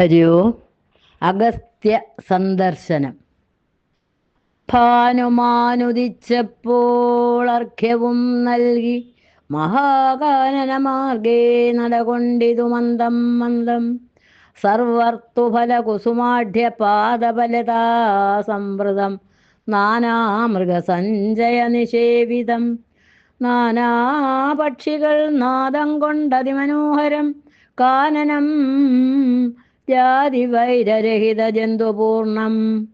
ഹരിയോ. അഗസ്ത്യ സന്ദർശനം. ഭാനുമാനുദിച്ചപ്പോൾ അർഘ്യവും നൽകി മഹാകാനനമാർഗേ നടകൊണ്ടിതു മന്ദം മന്ദം. സർവർത്തുഫലകുസുമാഢ്യ പാദബലതാ സംവൃതം നാനാമൃഗസഞ്ചയ നിഷേവിതം. നാനാപക്ഷികൾ നാദം കൊണ്ടതിമനോഹരം കാനനം ജാതിവൈരരഹിത ജന്തുപൂർണം.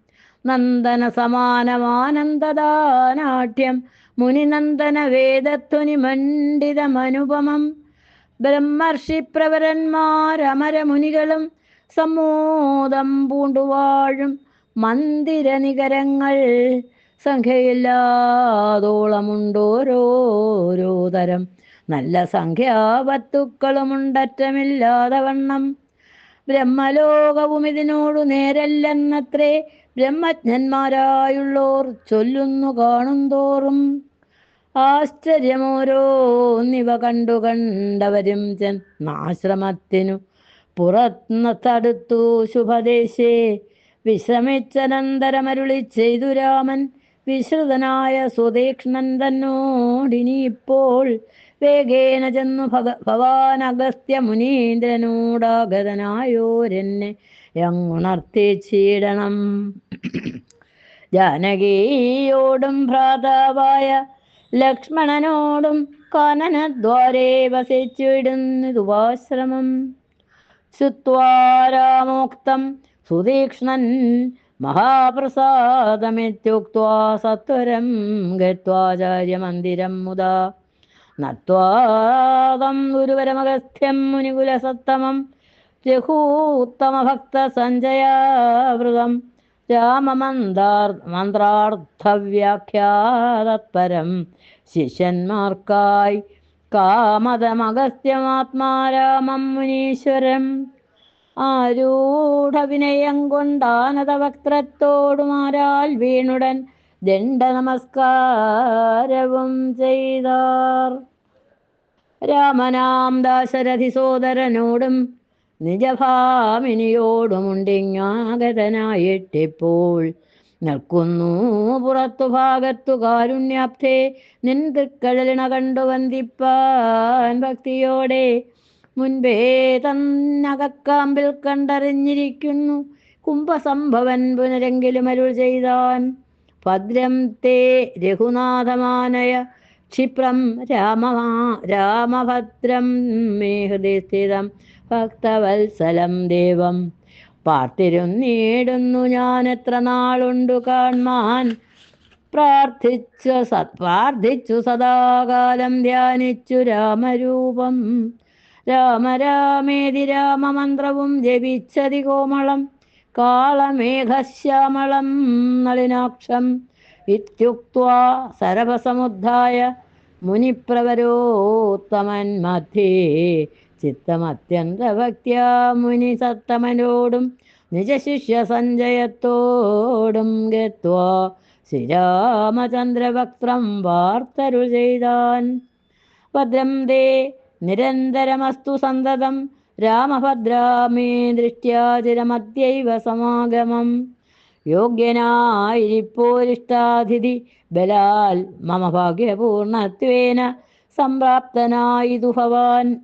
നന്ദന സമാനമാനന്ദദാനാട്യം മുനിനന്ദന വേദധ്വനി മണ്ഡിതമനുപമം. ബ്രഹ്മർഷിപ്രവരന്മാരമരമുനികളും സമ്മോദം പൂണ്ടുവാഴും മന്ദിരനികരങ്ങൾ സംഖ്യയില്ലാതോളമുണ്ടോരോരോ തരം. നല്ല സംഖ്യാവസ്തുക്കളുമുണ്ടറ്റമില്ലാതെ വണ്ണം. ബ്രഹ്മലോകവും ഇതിനോടു നേരല്ലെന്നത്രേ ബ്രഹ്മജ്ഞന്മാരായുള്ളോർ ചൊല്ലുന്നു കാണുന്തോറും. ആശ്ചര്യമോരോന്നിവ കണ്ടു കണ്ടവരും ചെന്നാശ്രമത്തിനു പുറത്തടുത്തു ശുഭദേശേ. വിശ്രമിച്ചനന്തരമരുളി ചെയ്തു രാമൻ വിശ്രുതനായ സുതീക്ഷ്ണൻ തന്നോടിനിപ്പോൾ വേഗേന ചെന്നു ഭവാൻ അഗസ്ത്യ മുനീന്ദ്രനോടാഗതനായോരെന്നെ യങ്ങുണർത്തിച്ചിടണം. ജാനകിയോടും ഭ്രാതാവായ ലക്ഷ്മണനോടും കാനനദ്വാരേ വസിച്ചിടുന്നിതുപാശ്രമം. ശ്രുത്വാ രാമോക്തം സുതീക്ഷ്ണൻ മഹാപ്രസാദമിത്യുക്ത്വാ സത്വരം ഗത്വാചാര്യമന്ദിരം മുദാ. നത്വാദം ഗുരുവരമഗസ്ത്യം മുനികുലസത്തമം രഘൂത്തമഭക്തസഞ്ജയാവൃതം. രാമമന്ത്രാർത്ഥവ്യാഖ്യാതത്പരം ശിഷ്യന്മാർക്കായി കാമതമഗസ്ത്യമാത്മാരാമം മുനീശ്വരം. ആരൂഢവിനയം കൊണ്ടാനതവക്ത്രത്തോടുമാരാൽ വീണുടൻ ദണ്ഡ നമസ്കാരവും ചെയ്താർ. രാമനാം ദാശരഥി സോദരനോടും നിജഭാമിനിയോടുമുണ്ടിങ്ങാഗതനായിട്ടിപ്പോൾ നിൽക്കുന്നു പുറത്തു ഭാഗത്തു കാരുണ്യാബ്ധേ. നിൻ തൃക്കഴലിണ കണ്ടു വന്ദിപ്പാൻ ഭക്തിയോടെ മുൻപേ തന്നകക്കാമ്പിൽ കണ്ടറിഞ്ഞിരിക്കുന്നു കുംഭസംഭവൻ പുനരെങ്കിലും അരുൾ ചെയ്താൻ. ഭദ്രം തേ രഘുനാഥമാനയ ക്ഷിപ്രം രാമഭദ്രം മേ ഹൃദയ സ്ഥിതം ഭക്തവത്സലം ദേവം. പാർത്തിരുന്നീടുന്നു ഞാൻ എത്ര നാളുണ്ടു കാൺമാൻ. പ്രാർത്ഥിച്ചു സദാകാലം ധ്യാനിച്ചു രാമരൂപം. രാമരാമേതി രാമമന്ത്രവും ജപിച്ചതി കോമളം കാളമേഘശ്യാമളം നളിനാക്ഷം. ഇത്യുക്ത്വാ സരഭസമുദ്ധായ മുനിപ്രവരോത്തമൻ മധ്യേ ചിത്തമത്യന്തഭക്ത്യാ മുനി സത്തമനോടും നിജശിഷ്യ സഞ്ജയത്തോടും ഗത്വാ ശ്രീരാമചന്ദ്രവക്ത്രം വാർത്തരുൾ ചെയ്താൻ. ഭദ്രം ദേ നിരന്തരമസ്തു സന്തതം രാമഭദ്രാമേ ദൃഷ്ട്യാ ചിരമദ്യൈവ സമാഗമം. യോഗ്യനായിരിപ്പോരിഷ്ടാതിഥി ബലാൽ മമ ഭാഗ്യപൂർണത്വേന സംപ്രാപ്തനായിതു ഭവാൻ.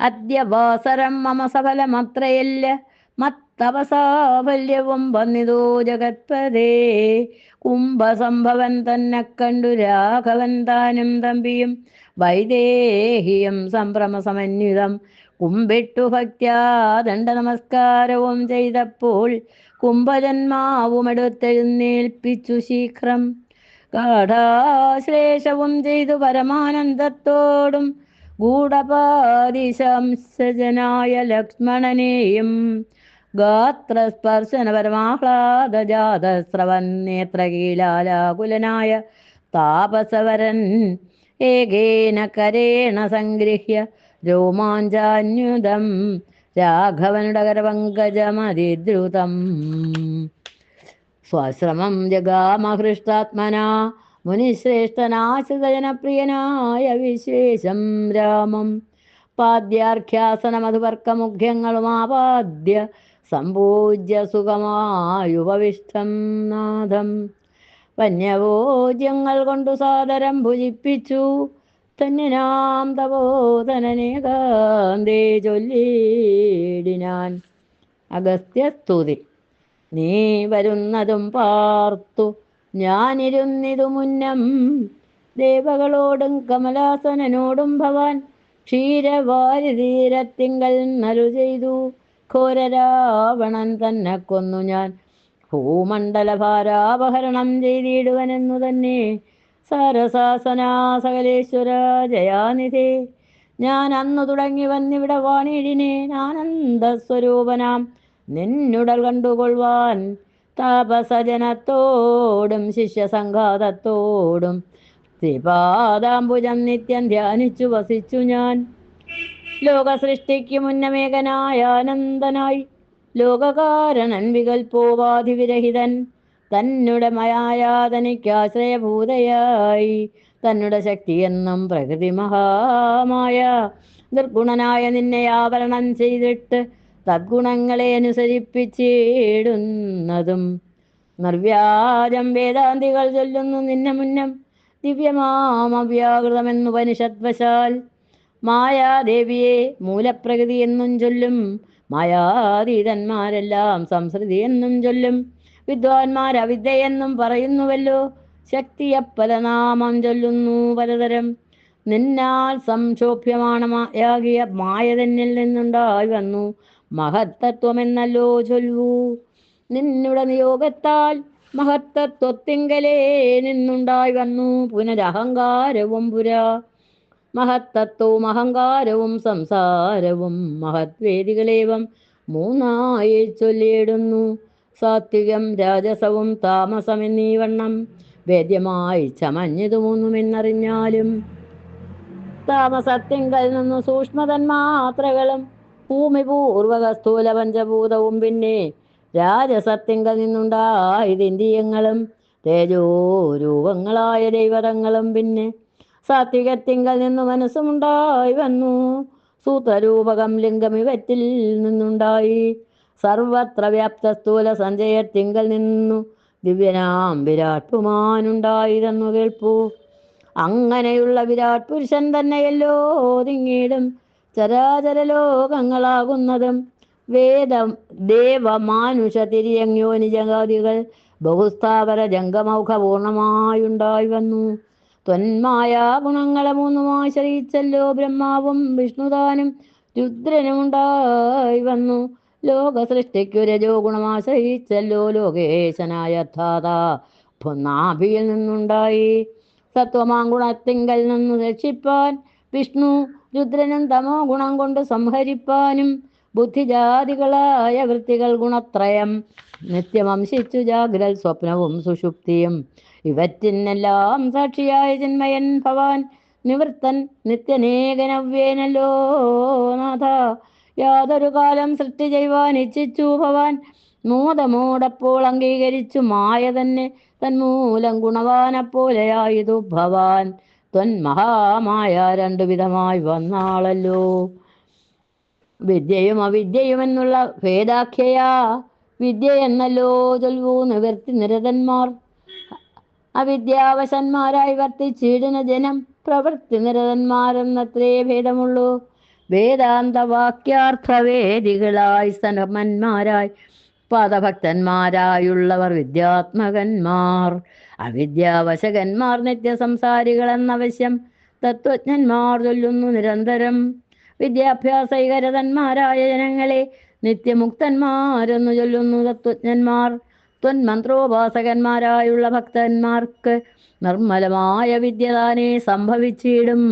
അദ്യ വാസരം മമ സഫലമത്രയല്ല മത്തപസാഫല്യവും വന്നിതോ ജഗത്പദേ. കുംഭസംഭവൻ തന്നെ കണ്ടു രാഘവൻ താനും തമ്പിയും വൈദേഹിയും സംഭ്രമസമന്വിതം കുമ്പിട്ടു ഭക്ത്യാ ദണ്ഡ നമസ്കാരവും ചെയ്തപ്പോൾ കുംഭജന്മാവുമെടുത്തെഴുന്നേൽപ്പിച്ചു ശീഘ്രം. ഗാഠാശ്ലേഷവും ചെയ്തു പരമാനന്ദത്തോടും ഗൂഢപാദിശംസജനായ ലക്ഷ്മണനെയും ഗാത്രസ്പർശന പരമാഹ്ലാദജാതസ്രവൻ നേത്രകീലാലാകുലനായ താപസവരൻ ഏകേന കരേണ സംഗൃഹ്യ രോമാഞ്ചാന്യുതം രാഘവനുടെ കരപങ്കജമതിദ്രുതം. സ്വശ്രമം ജഗാമഹൃഷ്ടാത്മനാ മുനിശ്രേഷ്ഠനാശ്രിതജനപ്രിയനായ വിശേഷം രാമം. പാദ്യാർഘ്യാസനമധുവർക്കമുഖ്യങ്ങളുമാപാദ്യ സംപൂജ്യ സുഖമായുപവിഷ്ടം നാഥം. വന്യഭോജ്യങ്ങൾ കൊണ്ടു സാദരം ഭുജിപ്പിച്ചു ധന്യനാം തപോധനനേകാന്തേ ചൊല്ലിടിനാൻ. അഗസ്ത്യസ്തുതി. നീ വരുന്നതും പാർത്തു ഞാനിരുന്നിതു മുന്നം, ദേവകളോടും കമലാസനനോടും ഭവാൻ ക്ഷീരവാരിതീരത്തിങ്കൽ നലു ചെയ്തു. ഘോരരാവണൻ തന്നെ കൊന്നു ഞാൻ ഭൂമണ്ഡലഭാരാപഹരണം ചെയ്തിടുവനെന്നു തന്നെ. സാരസാസനാ സകലേശ്വര ജയാനിധേ, ഞാൻ അന്നു തുടങ്ങി വന്നിവിടെ വാണിടിനേൻ ആനന്ദസ്വരൂപനാം നിന്നുടൽ കണ്ടുകൊള്ളുവാൻ. താപസജനത്തോടും ശിഷ്യസംഘാതത്തോടും ശ്രീപാദാംബുജം നിത്യം ധ്യാനിച്ചു വസിച്ചു ഞാൻ. ലോകസൃഷ്ടിക്ക് മുന്നമേകനായ ആനന്ദനായി ലോകകാരണൻ വികൽപ്പോപാധിവിരഹിതൻ തന്നെ മയായാതനിക്കാശ്രയഭൂതയായി തന്നെ ശക്തിയെന്നും പ്രകൃതി മഹാമായ നിർഗുണനായ നിന്നെ ആവരണം ചെയ്തിട്ട് തദ്ഗുണങ്ങളെ അനുസരിപ്പിച്ചിടുന്നതും നിർവ്യാജം വേദാന്തികൾ ചൊല്ലുന്നു നിന്നെ മുന്നം ദിവ്യമാമവ്യാകൃതമെന്നുപനിഷദ്വശാൽ. മായാദേവിയെ മൂലപ്രകൃതി എന്നും ചൊല്ലും, മായാതീതന്മാരെല്ലാം സംസൃതി എന്നും ചൊല്ലും. വിദ്വാൻമാർ അവിദ്യയെന്നും പറയുന്നുവല്ലോ, ശക്തിയപ്പല നാമം ചൊല്ലുന്നു പലതരം. നിന്നാൽ സംക്ഷോഭ്യമാണയാകിയ മായ തന്നിൽ നിന്നുണ്ടായി വന്നു മഹത്തത്വമെന്നല്ലോ ചൊല്ലൂ. നിന്നുടെ നിയോഗത്താൽ മഹത്തത്വത്തിങ്കലേ നിന്നുണ്ടായി വന്നു പുനരഹങ്കാരവും പുരാ. മഹത്തത്വവും അഹങ്കാരവും സംസാരവും മഹത്വേദികളേവം മൂന്നായി ചൊല്ലിയിടുന്നു. സാത്വികം രാജസവും താമസമെന്നീ വണ്ണം വേദ്യമായി ചമഞ്ഞിതു മൂന്നുമെന്നറിഞ്ഞാലും. താമസത്തിങ്കൽ നിന്നു സൂക്ഷ്മതന്മാത്രകളും ഭൂമിപൂർവക സ്ഥൂല പഞ്ചഭൂതവും പിന്നെ രാജസത്തിങ്കൽ നിന്നുണ്ടായതിന്ദ്രിയങ്ങളും തേജോരൂപങ്ങളായ ദൈവതങ്ങളും പിന്നെ സാത്വികത്തിങ്കൽ നിന്നു മനസ്സുമുണ്ടായി വന്നു. സൂത്രരൂപകം ലിംഗം ഇവറ്റിൽ നിന്നുണ്ടായി. സർവത്ര വ്യാപ്ത സ്ഥൂല സഞ്ചയത്തിങ്കൽ നിന്നു ദിവ്യനാം വിരാട് പുമാനുണ്ടായിരുന്നു കേൾപ്പൂ. അങ്ങനെയുള്ള വിരാട് പുരുഷൻ തന്നെയല്ലോ തിങ്ങിടും ചരാചര ലോകങ്ങളാകുന്നതും. വേദം ദേവ മാനുഷ തിര്യങ്യോനിജാതികൾ ബഹുസ്ഥാവര ജംഗമൗഖപൂർണമായുണ്ടായി വന്നു. ത്വന്മായാ ഗുണങ്ങളെ മൂന്നുമാശ്രയിച്ചല്ലോ ബ്രഹ്മാവും വിഷ്ണുതാനും രുദ്രനുമുണ്ടായി വന്നു. ലോക സൃഷ്ടിക്കു രജോ ഗുണമാശ്രയിച്ചല്ലോ ലോകേശനായ ധാതാ നാഭിയിൽ നിന്നുണ്ടായി. സത്വമാം ഗുണത്തിങ്കൽ നിന്നു രക്ഷിപ്പാൻ വിഷ്ണു രുദ്രനും തമോ ഗുണം കൊണ്ട് സംഹരിപ്പാനും ബുദ്ധിജാതികളായ വൃത്തികൾ ഗുണത്രയം നിത്യമംശിച്ചു ജാഗ്രൽ സ്വപ്നവും സുഷുപ്തിയും ഇവറ്റിനെല്ലാം സാക്ഷിയായ ചിന്മയൻ ഭവാൻ. നിവൃത്തൻ നിത്യനേകനവ്യേനല്ലോ നാഥ, യാതൊരു കാലം സൃഷ്ടി ചെയ്യുവാൻ ഇച്ഛിച്ചു ഭവാൻ. മോദമോടപ്പോൾ അംഗീകരിച്ചു മായ തന്നെ തന്മൂലം ഗുണവാനപ്പോലെയായതു ഭവാൻ. ത്വന്മഹാമായ രണ്ടു വിധമായി വന്നാളല്ലോ. വിദ്യയും അവിദ്യയും എന്നുള്ള ഭേദാഖ്യയാ വിദ്യ എന്നല്ലോ ചൊൽവൂ നിവർത്തി നിരതന്മാർ. അവിദ്യാവശന്മാരായി വർത്തിച്ചിടുന്ന ജനം പ്രവൃത്തി നിരതന്മാരെന്നത്രേ ഭേദമുള്ളൂ. വേദാന്ത വാക്യാർത്ഥവേദികളായി സനമന്മാരായി പാദഭക്തന്മാരായുള്ളവർ വിദ്യാത്മകന്മാർ. അവിദ്യാവശകന്മാർ നിത്യസംസാരികളെന്നവശ്യം തത്വജ്ഞന്മാർ ചൊല്ലുന്നു നിരന്തരം. വിദ്യാഭ്യാസൈകരതന്മാരായ ജനങ്ങളെ നിത്യമുക്തന്മാരെന്നു ചൊല്ലുന്നു തത്വജ്ഞന്മാർ. ത്വന്മന്ത്രോപാസകന്മാരായുള്ള ഭക്തന്മാർക്ക് നിർമ്മലമായ വിദ്യ താനേ സംഭവിച്ചിടും.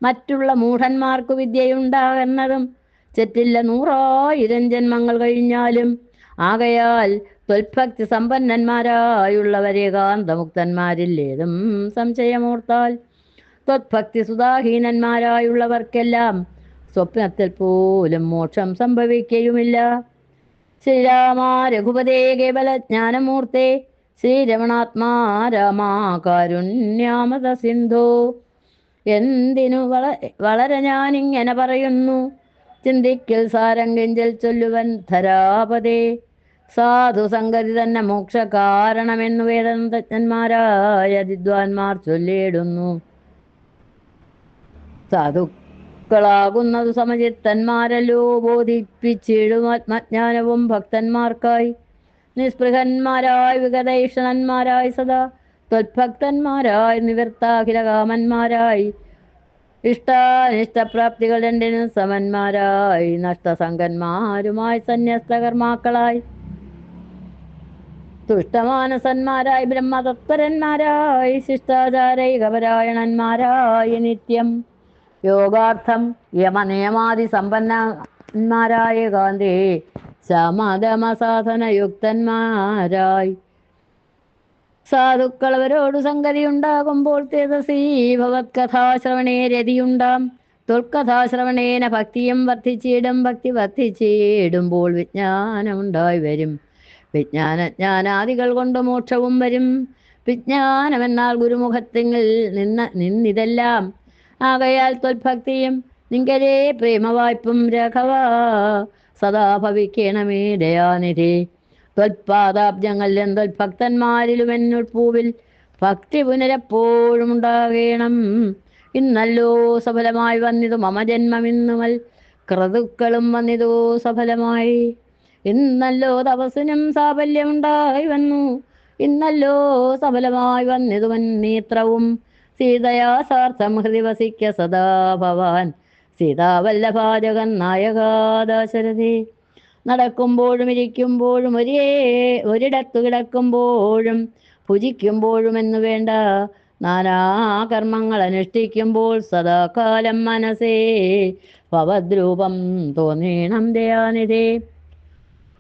മറ്റുള്ള മൂഢന്മാർക്കു വിദ്യയുണ്ടാകുന്നതും ചെറ്റില്ല 100,000 ജന്മങ്ങൾ കഴിഞ്ഞാലും. ആകയാൽ ത്വൽഭക്തി സമ്പന്നന്മാരായുള്ളവരെ കാന്തമുക്തന്മാരിൽ ഏതും സംശയമോർത്താൽ ത്വത്ഭക്തി സുധാഹീനന്മാരായുള്ളവർക്കെല്ലാം സ്വപ്നത്തിൽ പോലും മോക്ഷം സംഭവിക്കുകയുമില്ല. ശ്രീരാമ രഘുപതേ കേവല ജ്ഞാനമൂർത്തേ ശ്രീരമണാത്മാ രാമാ കാരുണ്യാമത സിന്ധോ. എന്തിനു വളരെ ഞാനിങ്ങനെ പറയുന്നു, ചിന്തിക്കൽ സാരം കെഞ്ചൽ ചൊല്ലുവൻ ധരാപതേ. സാധു സംഗതി തന്നെ മോക്ഷ കാരണമെന്നു വേദന്തജ്ഞന്മാരായ വിദ്വാൻമാർ ചൊല്ലിയിടുന്നു. സാധുക്കളാകുന്നതു സമചിത്തന്മാരല്ലോ, ബോധിപ്പിച്ചിടും ആത്മജ്ഞാനവും ഭക്തന്മാർക്കായി. നിസ്പൃഹന്മാരായി വിഗതൈഷണന്മാരായി സദാ ത്വത്ഭക്തന്മാരായി നിവൃത്താഖില കാമന്മാരായി ഇഷ്ടാനിഷ്ടപ്രാപ്തികൾ രണ്ടിനും സമന്മാരായി നഷ്ടസംഗന്മാരുമായി സന്യസ്തകർമാക്കളായി തുഷ്ടമാനസന്മാരായി ബ്രഹ്മതത്പരന്മാരായി ശിഷ്ടാചാരൈകപരായണന്മാരായി നിത്യം യോഗാർത്ഥം യമനിയമാദി സമ്പന്നന്മാരായ കാന്തേ സമധമസാധനയുക്തന്മാരായി സാധുക്കളവരോടു സംഗതി ഉണ്ടാകുമ്പോൾ തേജസീ ഭവത്കഥാശ്രവണേ രതിയുണ്ടാം. തൊൽക്കഥാശ്രവണേന ഭക്തിയും വർദ്ധിച്ചിടും. ഭക്തി വർദ്ധിച്ചിടുമ്പോൾ വിജ്ഞാനമുണ്ടായി വരും. വിജ്ഞാനജ്ഞാനാദികൾ കൊണ്ട് മോക്ഷവും വരും. വിജ്ഞാനമെന്നാൽ ഗുരുമുഖത്തിങ്കിൽ നിന്നിതെല്ലാം. ആകയാൽ ത്വൽഭക്തിയും നിങ്കലേ പ്രേമവായ്പും രാഘവ സദാ ഭവിക്കണമേ ദയാനിധി. ത്വൽപാദാബ്ജങ്ങളിലും ത്വൽഭക്തന്മാരിലും എന്നുൾപ്പൂവിൽ ഭക്തി പുനരെപ്പോഴും ഉണ്ടാകണം. ഇന്നല്ലോ സഫലമായി വന്നിതു മമ ജന്മമിന്നുമൽ ക്രതുക്കളും വന്നിതു സഫലമായി. ഇന്നല്ലോ തപസ്സിനും സാഫല്യമുണ്ടായി വന്നു. ഇന്നല്ലോ സഫലമായി വന്നിതു നേത്രവും. സീതയാ സാർത്ഥം ഹൃദി വസിക്ക സദാ ഭവാൻ. സീതാവല്ലഭാജകൻ നായകാ ദശരഥി. നടക്കുമ്പോഴും ഇരിക്കുമ്പോഴും ഒരിടത്തു കിടക്കുമ്പോഴും ഭുജിക്കുമ്പോഴും എന്നു വേണ്ട നാനാകർമ്മങ്ങൾ അനുഷ്ഠിക്കുമ്പോൾ സദാകാലം മനസ്സേ ഭവദ്രൂപം തോന്നീണം ദയാനിധേ.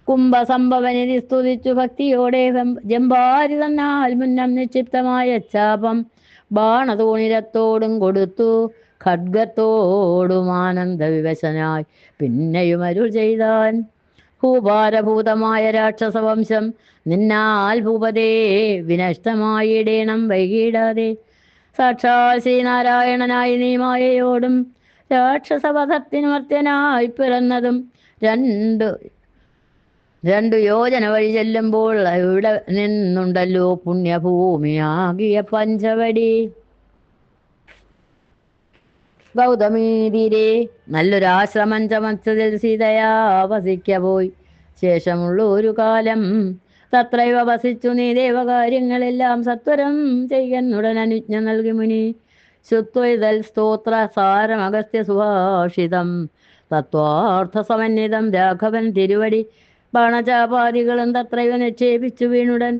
കുംഭസംഭവനിധി സ്തുതിച്ചു ഭക്തിയോടെ ജമ്പാരി തന്നാൽ മുന്നം നിക്ഷിപ്തമായ ചാപം ബാണതൂണിരത്തോടും കൊടുത്തു. ഖഡ്ഗത്തോടും ആനന്ദവിവശനായി പിന്നെയും അരുൾ ചെയ്താൻ. ഭൂഭാരഭൂതമായ രാക്ഷസവംശം നിന്നാൽ ഭൂപതേ വിനഷ്ടമായിടേണം വൈകിടാതെ. സാക്ഷാൽ ശ്രീനാരായണനായി നീ മായയോടും രാക്ഷസവധത്തിനു മർത്യനായി പിറന്നതും രണ്ടു യോജന വഴി ചെല്ലുമ്പോൾ ഇവിടെ നിന്നുണ്ടല്ലോ പുണ്യഭൂമിയാകിയ പഞ്ചവടി. ഗൗതമീതിരെ നല്ലൊരാശ്രമം ചമച്ചതിൽ സീതയാ വസിക്ക പോയി. ശേഷമുള്ള ഒരു കാലം തത്രൈവ വസിച്ചു നീ ദേവകാര്യങ്ങളെല്ലാം സത്വരം ചെയ്യുന്നുടൻ അനുജ്ഞ നൽകി മുനി. ശുത്വൈതൽ സ്തോത്ര സാരം അഗസ്ത്യ സുഭാഷിതം തത്വാർത്ഥ സമന്വിതം രാഘവൻ തിരുവടി. ബാണചാപാദികളും തത്രൈവ നിക്ഷേപിച്ചു വീണുടൻ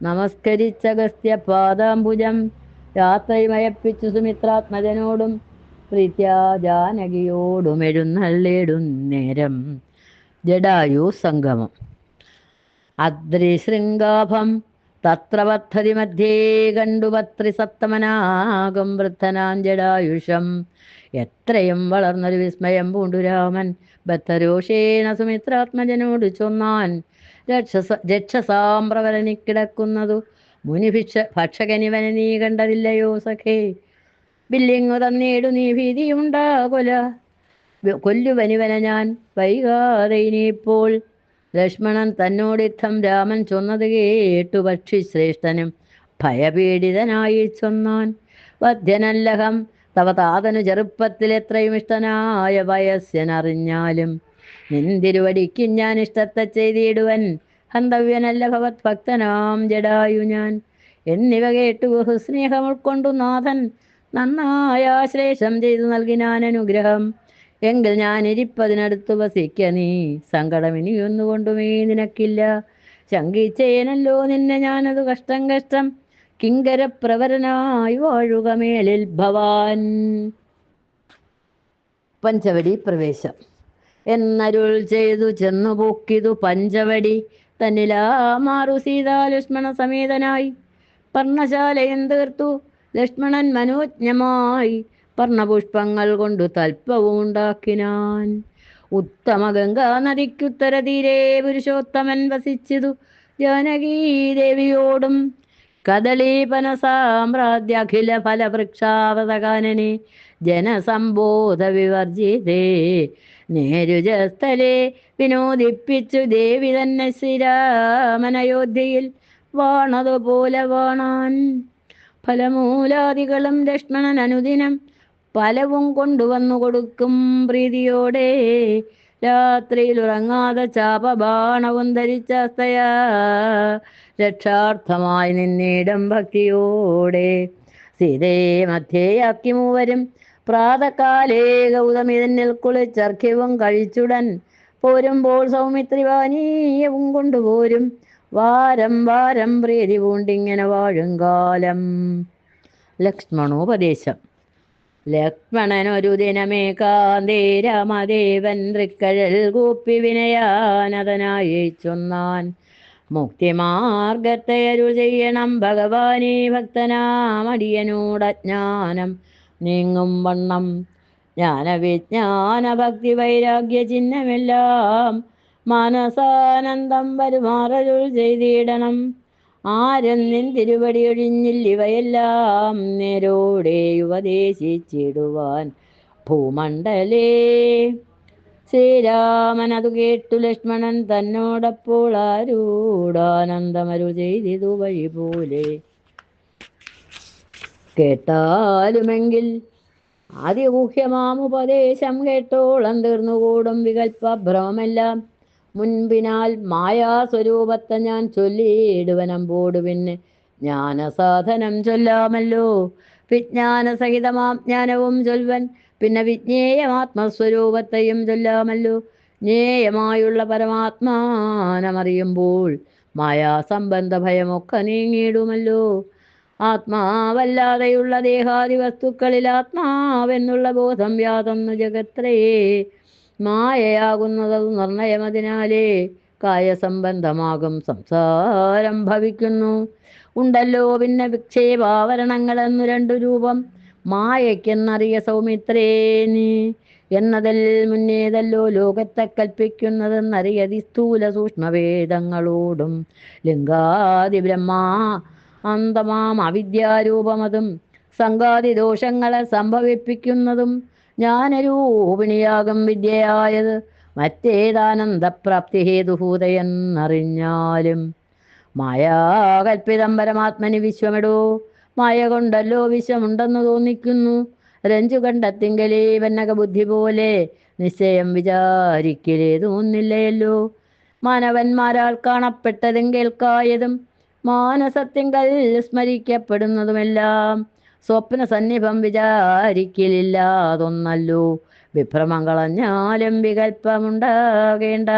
നമസ്കരിച്ചഗസ്ത്യ പാദാംബുജം. യാത്രയുമയപ്പിച്ചു സുമിത്രാത്മജനോടും പ്രീത്യാ ജാനകിയോടും എഴുന്നള്ളിടുന്നേരം ജഡായു സംഗമം. അദ്രിശൃംഗാഭം തത്ര പദ്ധതി മധ്യേ കണ്ടു പത്രിസപ്തമനാകം വൃദ്ധനാം ജഡായുഷം. എത്രയും വളർന്നൊരു വിസ്മയം പൂണ്ടു രാമൻ ബദ്ധരോഷേണ സുമിത്രാത്മജനോട് ചൊന്നാൻ. രക്ഷസാം പ്രവരനിക്കിടക്കുന്നതു ഭക്ഷകനിവനെ നീ കണ്ടതില്ലയോ സഖേ. ബില്ലിങ്ങു തന്നീടു നീ ഭീതിയുണ്ടാകൊല കൊല്ലുവനിവനെ ഞാൻ വൈകാതെ ഇനിയിപ്പോൾ. ലക്ഷ്മണൻ തന്നോടിത്തം രാമൻ ചൊന്നത് കേട്ടു പക്ഷി ശ്രേഷ്ഠനും ഭയപീഡിതനായി ചൊന്നാൻ. വധ്യനല്ലഹം തവ താതനു ചെറുപ്പത്തിൽ എത്രയും ഇഷ്ടനായ വയസ്സനറിഞ്ഞാലും നിന്തിരുവടിക്ക് ഞാൻ ഇഷ്ടത്തെ ചെയ്തിടുവൻ. ഹന്തവ്യനല്ല ഭവത് ഭക്തനാം ജഡായു ഞാൻ. എന്നിവ കേട്ടു ബഹുസ്നേഹം ഉൾക്കൊണ്ടു നാഥൻ നന്നായ ആശ്ലേഷം ചെയ്തു നൽകിനാൻ അനുഗ്രഹം. എങ്കിൽ ഞാൻ ഇരിപ്പതിനടുത്തു വസിക്ക നീ. സങ്കടം ഇനിയൊന്നുകൊണ്ടുമേ നിനക്കില്ല. ശങ്കിച്ചേനല്ലോ നിന്നെ ഞാനതു കഷ്ടം കഷ്ടം. കിങ്കരപ്രവരനായി വാഴുക മേലിൽ ഭവാൻ. പഞ്ചവടി പ്രവേശം എന്നരുൾ ചെയ്തു ചെന്നു പൊക്കിതു പഞ്ചവടി. തന്നിലാ മാറു സീതാ ലക്ഷ്മണ സമേതനായി. പർണശാലയും തീർത്തു ലക്ഷ്മണൻ മനോജ്ഞമായി. പർണപുഷ്പങ്ങൾ കൊണ്ടു തൽപ്പവും ഉണ്ടാക്കിനാൻ. ഉത്തമ ഗംഗാ നദിക്കുത്തര തീരെ പുരുഷോത്തമൻ വസിച്ചിതു ജാനകീ ദേവിയോടും. കദളീപന സാമ്രാജ്യ അഖില ഫലവൃക്ഷാവതകാനനെ ജനസംബോധ വിവർജിതേ നേരുജസ്ഥലെ വിനോദിപ്പിച്ചു ദേവി തന്നെ ശ്രീരാമനയോധ്യയിൽ വാണതുപോലെ വാണാൻ. ഫലമൂലാദികളും ലക്ഷ്മണൻ അനുദിനം പലവും കൊണ്ടുവന്നു കൊടുക്കും പ്രീതിയോടെ. രാത്രിയിൽ ഉറങ്ങാതെ ചാപബാണവും ധരിച്ചസ്തയാ രക്ഷാർത്ഥമായി നിന്നിടം ഭക്തിയോടെ. സീതയെ മധ്യേയാക്കി മൂവരും പ്രാതകാലേ ഗൗതമിതന്നിൽ കുളിച്ചർഖ്യവും കഴിച്ചുടൻ പോരുമ്പോൾ സൗമിത്രി പാനീയവും കൊണ്ടുപോരും. വാരം വാരം പ്രീതി പൂണ്ടിങ്ങനെ വാഴും കാലം. ലക്ഷ്മണോപദേശം. ലക്ഷ്മണനൊരു ദിനമേ കാന്തേ രാമദേവൻ തൃക്കഴൽ കൂപ്പി വിനയാനതനായി ചൊന്നാൻ. മുക്തിമാർഗത്തെ അരുൾ ചെയ്യണം ഭഗവാനേ ഭക്തനാമടിയനോടജ്ഞാനം നീങ്ങും വണ്ണം. ജ്ഞാനവിജ്ഞാന ഭക്തി വൈരാഗ്യ ചിഹ്നമെല്ലാം മനസാനന്ദം വരുമാറരുൾ ചെയ്തിടണം. ആരും നിൻ തിരുവടി ഒഴിഞ്ഞില്ലിവയെല്ലാം നേരോടെ ഉപദേശിച്ചിടുവാൻ ഭൂമണ്ഡലേ. ശ്രീരാമൻ അതു കേട്ടു ലക്ഷ്മണൻ തന്നോടപ്പോൾ ആരൂഢാനന്ദമരുൾ ചെയ്തിതു വഴി പോലെ. കേട്ടാലുമെങ്കിൽ ആദ്യഗൂഹ്യമാമുപദേശം കേട്ടോളം തീർന്നുകൂടും വികൽപ്പഭ്രമെല്ലാം. മുൻപിനാൽ മായാസ്വരൂപത്തെ ഞാൻ ചൊല്ലിയിടുവനമ്പോട് പിന്നെ ജ്ഞാനസാധനം ചൊല്ലാമല്ലോ. വിജ്ഞാനസഹിതമാം ജ്ഞാനവും ചൊൽവൻ പിന്നെ വിജ്ഞേയമാത്മസ്വരൂപത്തെയും ചൊല്ലാമല്ലോ. ജ്ഞേയമായുള്ള പരമാത്മാനമറിയുമ്പോൾ മായാസംബന്ധ ഭയമൊക്കെ നീങ്ങിയിടുമല്ലോ. ആത്മാവല്ലാതെയുള്ള ദേഹാദി വസ്തുക്കളിൽ ആത്മാവെന്നുള്ള ബോധം യാതൊന്നു ജഗത്രയേ മായയാകുന്നത് നിർണയമതിനാലേ കായസംബന്ധമാകും സംസാരം ഭവിക്കുന്നു. ഉണ്ടല്ലോ പിന്നെ വിക്ഷേപാവരണങ്ങളെന്നു രണ്ടു രൂപം മായയ്ക്കെന്നറിയ സൗമിത്രേ നീ. എന്നതിൽ മുന്നേതല്ലോ ലോകത്തെ കൽപ്പിക്കുന്നതെന്നറിയതി സ്ഥൂല സൂക്ഷ്മവേദങ്ങളോടും ലിംഗാദി ബ്രഹ്മാ അന്തമാം അവിദ്യാരൂപമതും സംഘാതി ദോഷങ്ങളെ സംഭവിപ്പിക്കുന്നതും ജ്ഞാനരൂപിണിയാകും വിദ്യയായത് മറ്റേതാനന്ദപ്രാപ്തി ഹേതുഭൂതയെന്നറിഞ്ഞാലും. മായാകൽപ്പിതം പരമാത്മനി വിശ്വമിടോ. മായ കൊണ്ടല്ലോ വിശ്വമുണ്ടെന്ന് തോന്നിക്കുന്നു. രഞ്ജു കണ്ടെത്തിങ്കലേ വന്നക ബുദ്ധി പോലെ നിശ്ചയം വിചാരിക്കലേ തോന്നില്ലയല്ലോ. മാനവന്മാരാൽ കാണപ്പെട്ടതും കേൾക്കായതും മാനസത്തിങ്കൽ സ്മരിക്കപ്പെടുന്നതുമെല്ലാം സ്വപ്ന സന്നിഭം വിചാരിക്കലില്ലാതൊന്നല്ലോ. വിഭ്രമം കളഞ്ഞാലും വികൽപ്പമുണ്ടാകേണ്ട.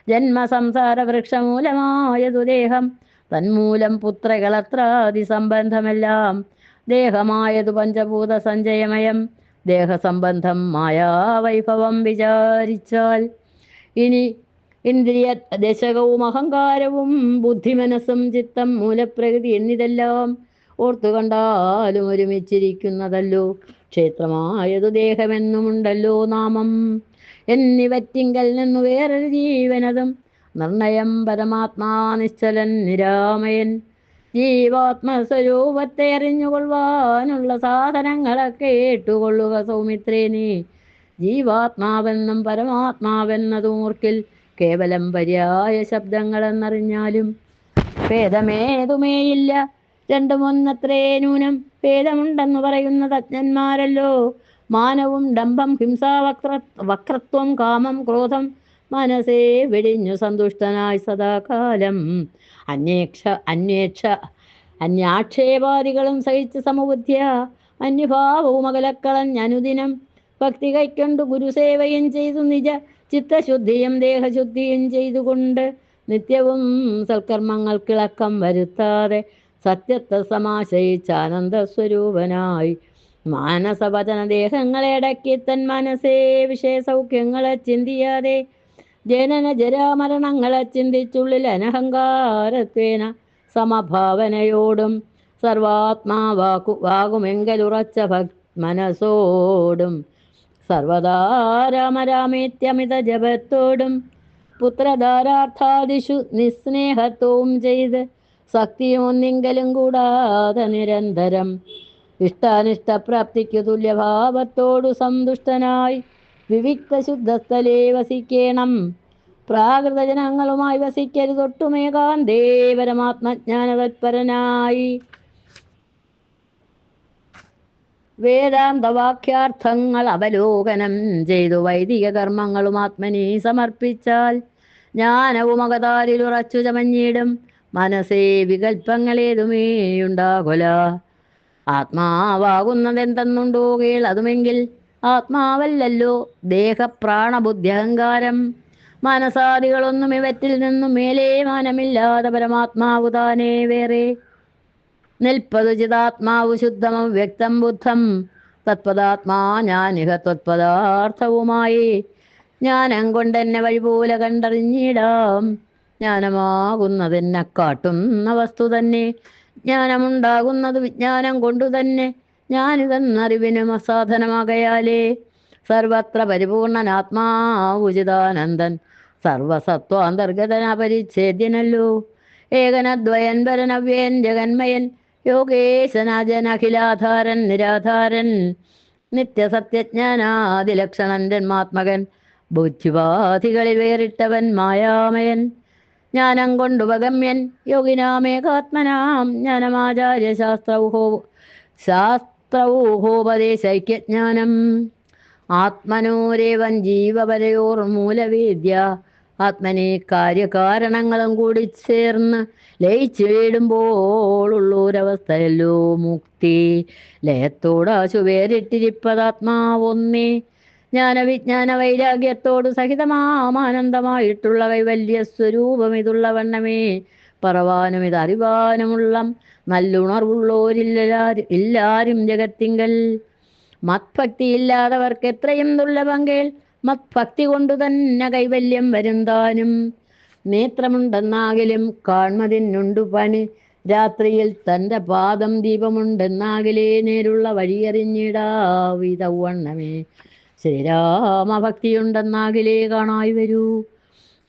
ജന്മസംസാര വൃക്ഷമൂലമായതു ദേഹം തന്മൂലം പുത്രകളത്രാദി സംബന്ധമെല്ലാം. ദേഹമായതു പഞ്ചഭൂത സഞ്ചയമയം ദേഹസംബന്ധം മായാവൈഭവം വിചാരിച്ചാൽ. ഇനി ഇന്ദ്രിയ ദശകവും അഹങ്കാരവും ബുദ്ധിമനസ്സും ചിത്തം മൂലപ്രകൃതി എന്നിതെല്ലാം ഓർത്തു കണ്ടാലും ഒരുമിച്ചിരിക്കുന്നതല്ലോ. ക്ഷേത്രമായതു ദേഹമെന്നുമുണ്ടല്ലോ നാമം. എന്നിവറ്റിങ്കൽ നിന്നു വേറൊരു ജീവനതും നിർണയം പരമാത്മാ നിശ്ചലൻ നിരാമയൻ. ജീവാത്മസ്വരൂപത്തെ അറിഞ്ഞുകൊള്ളുവാനുള്ള സാധനങ്ങളെ കേട്ടുകൊള്ളുക സൗമിത്രേ നീ. ജീവാത്മാവെന്നും പരമാത്മാവെന്നതും ഓർക്കിൽ കേവലം പര്യായ ശബ്ദങ്ങളെന്നറിഞ്ഞാലും. ഭേദമേതുമേയില്ല രണ്ടുമൊന്നത്രേ നൂനം. ഭേദമുണ്ടെന്നു പറയുന്നത് അജ്ഞന്മാരല്ലോ. മാനവും ഡംഭം ഹിംസാ വക്രത്വം കാമം ക്രോധം മനസ്സേ വെടിഞ്ഞു സന്തുഷ്ടനായി സദാകാലം അന്യാക്ഷേപാദികളും സഹിച്ച് സമബുദ്ധ്യ അന്യഭാവവും അകലക്കളഞ്ഞനുദിനം ഭക്തി കൈക്കൊണ്ടു ഗുരുസേവയും ചെയ്തു നിജ ചിത്തശുദ്ധിയും ദേഹശുദ്ധിയും ചെയ്തുകൊണ്ട് നിത്യവും സൽക്കർമ്മങ്ങൾക്കിളക്കം വരുത്താതെ സത്യത്തെ സമാശയിച്ചാനന്ദസ്വരൂപനായി മാനസവചന ദേഹങ്ങളെ അടക്കി തൻ മനസ്സേ വിഷയസൗഖ്യങ്ങളെ ചിന്തിയാതെ ജനന ജരാമരണങ്ങളെ ചിന്തിച്ചുള്ളിൽ അനഹങ്കാരത്വേന സമഭാവനയോടും സർവാത്മാവാകുമെങ്കലുറച്ച മനസ്സോടും സർവദാ രാമരാമേത്യമിത ജപത്തോടും പുത്രധാരാർത്ഥാദിഷു നിസ്നേഹത്വവും ചെയ്ത് ശക്തിയും ഒന്നെങ്കിലും കൂടാതെ നിരന്തരം ഇഷ്ടാനിഷ്ടപ്രാപ്തിക്കു തുല്യഭാവത്തോടു സന്തുഷ്ടനായി വിവിക്ത ശുദ്ധസ്ഥലേ വസിക്കേണം. പ്രാകൃതജനങ്ങളുമായി വസിക്കരുതൊട്ടുമേകാന്തേ പരമാത്മജ്ഞാന തത്പരനായി. വേദാന്തവാക്യാർത്ഥങ്ങൾ അവലോകനം ചെയ്തു വൈദിക കർമ്മങ്ങളും ആത്മനി സമർപ്പിച്ചാൽ ജ്ഞാനവും അകതാരിലുറച്ചു ചമഞ്ഞിടും. മനസ്സേ വികൽപ്പങ്ങളേതുമേയുണ്ടാകൊല. ആത്മാവാകുന്നതെന്തെന്നുണ്ടോ കേൾ അതുമെങ്കിൽ ആത്മാവല്ലല്ലോ ദേഹപ്രാണബുദ്ധി അഹങ്കാരം. മനസാദികളൊന്നും ഇവറ്റിൽ നിന്നും മേലേ മാനമില്ലാതെ പരമാത്മാവു താനേ വേറെ നിൽപ്പതു ചിതാത്മാവു ശുദ്ധമം വ്യക്തം ബുദ്ധം. തത്പദാത്മാ ഞാനിഹ ത്വത്പദാർത്ഥവുമായി ജ്ഞാനം കൊണ്ടെന്നെ വഴിപോലെ കണ്ടറിഞ്ഞിടാം. ജ്ഞാനമാകുന്നതെന്നെ കാട്ടുന്ന വസ്തു തന്നെ. ജ്ഞാനമുണ്ടാകുന്നത് വിജ്ഞാനം കൊണ്ടു തന്നെ. ഞാനിതെന്നറിവിനും അസാധനമാകയാലേ സർവത്ര പരിപൂർണനാത്മാവുചിതാനന്ദൻ സർവസത്വാന്തർഗതനപരിച്ഛേദ്യനല്ലോ. ഏകനദ്വയൻ പരനവ്യൻ ജഗന്മയൻ യോഗേശനാജൻ അഖിലാധാരൻ നിരാധാരൻ നിത്യസത്യജ്ഞാനാദിലക്ഷണൻ ജന്മാത്മകൻ ബുദ്ധിവാദികളിൽ വേറിട്ടവൻ മായാമയൻ ജ്ഞാനം കൊണ്ടുപഗമ്യൻ യോഗിനാമേകാത്മനാം ജ്ഞാനമാചാര്യ ശാസ്ത്രൗഹോപദേശൈക്യജ്ഞാനം. ആത്മനോരേവൻ ജീവപരയോർ മൂലവേദ്യ. ആത്മനെ കാര്യകാരണങ്ങളും കൂടി ചേർന്ന് ലയിച്ചു വീടുമ്പോഴുള്ളൊരവസ്ഥയല്ലോ മുക്തി. ലയത്തോടാശു വേറിട്ടിരിപ്പതാത്മാവൊന്നേ. ജ്ഞാനവിജ്ഞാന വൈരാഗ്യത്തോടു സഹിതമാനന്ദമായിട്ടുള്ള കൈവല്യ സ്വരൂപം ഇതുള്ള വണ്ണമേ പറവാനും ഇതറിവാനുമുള്ള നല്ലുണർവുള്ളോരില്ലാരും ജഗത്തിങ്കൽ. മത്ഭക്തി ഇല്ലാത്തവർക്ക് എത്രയും ദുർലഭം കേൾ. മത്ഭക്തി കൊണ്ടു തന്നെ കൈവല്യം വരും താനും. നേത്രമുണ്ടെന്നാകിലും കാൺമതിനുണ്ടു പണി. രാത്രിയിൽ തൻ്റെ പാദം ദീപമുണ്ടെന്നാകിലേ നേരുള്ള വഴിയറിഞ്ഞിടാവിതവണ്ണമേ. ശ്രീരാമഭക്തിയുണ്ടെന്നാകിലേ കാണായി വരൂ.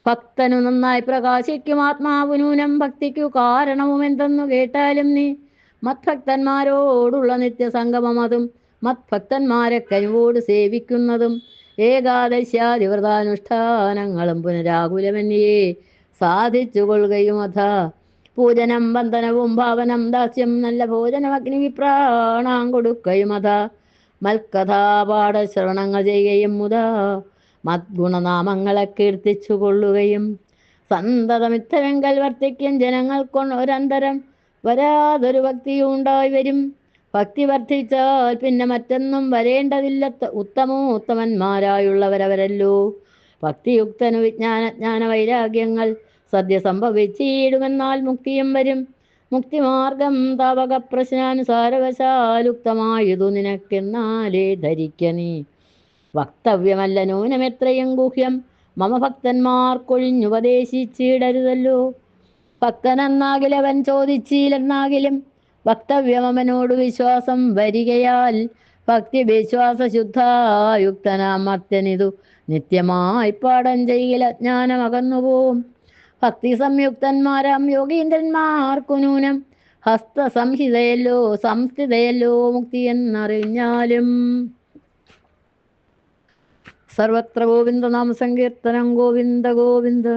ഭക്തനു നന്നായി പ്രകാശിക്കും ആത്മാവു നൂനം ഭക്തിക്കു കാരണവും എന്തെന്നു കേട്ടാലും നീ. മത്ഭക്തന്മാരോടുള്ള നിത്യസംഗമം അതും മത്ഭക്തന്മാരെ കഴിവോട് സേവിക്കുന്നതും ഏകാദശ്യാദിവ്രതാനുഷ്ഠാനങ്ങളും പുനരാകുലമന്യേ സാധിച്ചു കൊള്ളുകയും അഥ. പൂജനം ബന്ധനവും ഭാവനം ദാസ്യം നല്ല ഭോജനം അഗ്നിവിപ്രാണാം കൊടുക്കയും അഥ. മൽക്കഥാപാഠശ്രവണങ്ങൾ ചെയ്യുകയും മുതാ മദ്ഗുണനാമങ്ങളെ കീർത്തിച്ചു കൊള്ളുകയും സന്തതമിത്തരങ്കൽ വർത്തിക്കും ജനങ്ങൾ ഒരന്തരം വരാതൊരു ഭക്തിയും ഉണ്ടായി വരും. ഭക്തി വർദ്ധിച്ചാൽ പിന്നെ മറ്റൊന്നും വരേണ്ടതില്ല. ഉത്തമോത്തമന്മാരായുള്ളവരവരല്ലോ. ഭക്തിയുക്തനു വിജ്ഞാന വൈരാഗ്യങ്ങൾ സദ്യ സംഭവിച്ചിടുമെന്നാൽ മുക്തിയും വരും. മുക്തിമാർഗം താവക പ്രശ്നാനുസാരവശാലുക്തമായതു നിനക്കെന്നാലേ ധരിക്ക നീ. വക്തവ്യമല്ല നൂനമെത്രയും ഗുഹ്യം മമ ഭക്തന്മാർക്കൊഴിഞ്ഞുപദേശിച്ചിടരുതല്ലോ. ഭക്തനെന്നാകിലവൻ ചോദിച്ചില്ലെന്നാകിലും വക്തവ്യമവനോട് വിശ്വാസം വരികയാൽ ഭക്തി വിശ്വാസ ശുദ്ധായുക്തനാം മർത്യനിതു നിത്യമായി പാഠം ചെയ്യൽ അജ്ഞാനമകന്നുപോവും. ഭക്തി സംയുക്തന്മാരാം യോഗീന്ദ്രന്മാർക്കു നൂനം സംസ്ഥിതയല്ലോ മുക്തി എന്നറിഞ്ഞാലും. സർവത്ര ഗോവിന്ദ നാമ സങ്കീർത്തനം. ഗോവിന്ദ ഗോവിന്ദ.